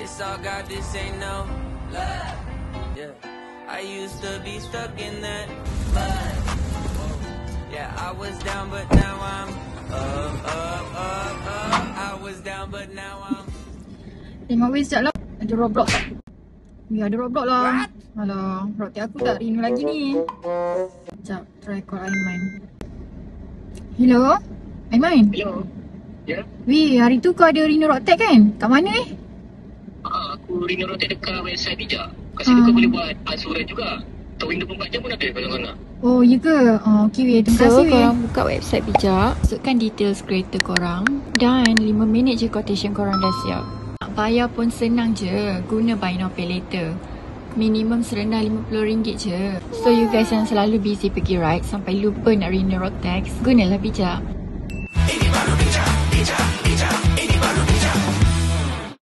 It's all God, this ain't no love. Yeah, I used to be stuck in that mud. Yeah, I was down but now I'm up. I was down but now I'm. Tengok weh sekejap lah. Ada Roblox tak? Ya ada Roblox lah. Alah, roti aku tak rindu lagi ni. Sekejap, try call Aiman. Hello? Aiman? Hello. Ya? Weh, hari tu kau ada Rino Rocktech kan? Kat mana ni? Aku Rino Rotek dekat website bijak. Kat situ kau boleh buat ansuran juga. Atau 24 jam pun ada kadang-kadang. Oh, ya ke? Okey weh, terima kasih weh. Korang buka website bijak, masukkan details kereta korang dan 5 minit je quotation korang dah siap. Nak bayar pun senang je, guna buy now pay later. Minimum serendah RM50 je. So you guys yang selalu busy pergi ride sampai lupa nak renew road tax, gunalah bijak.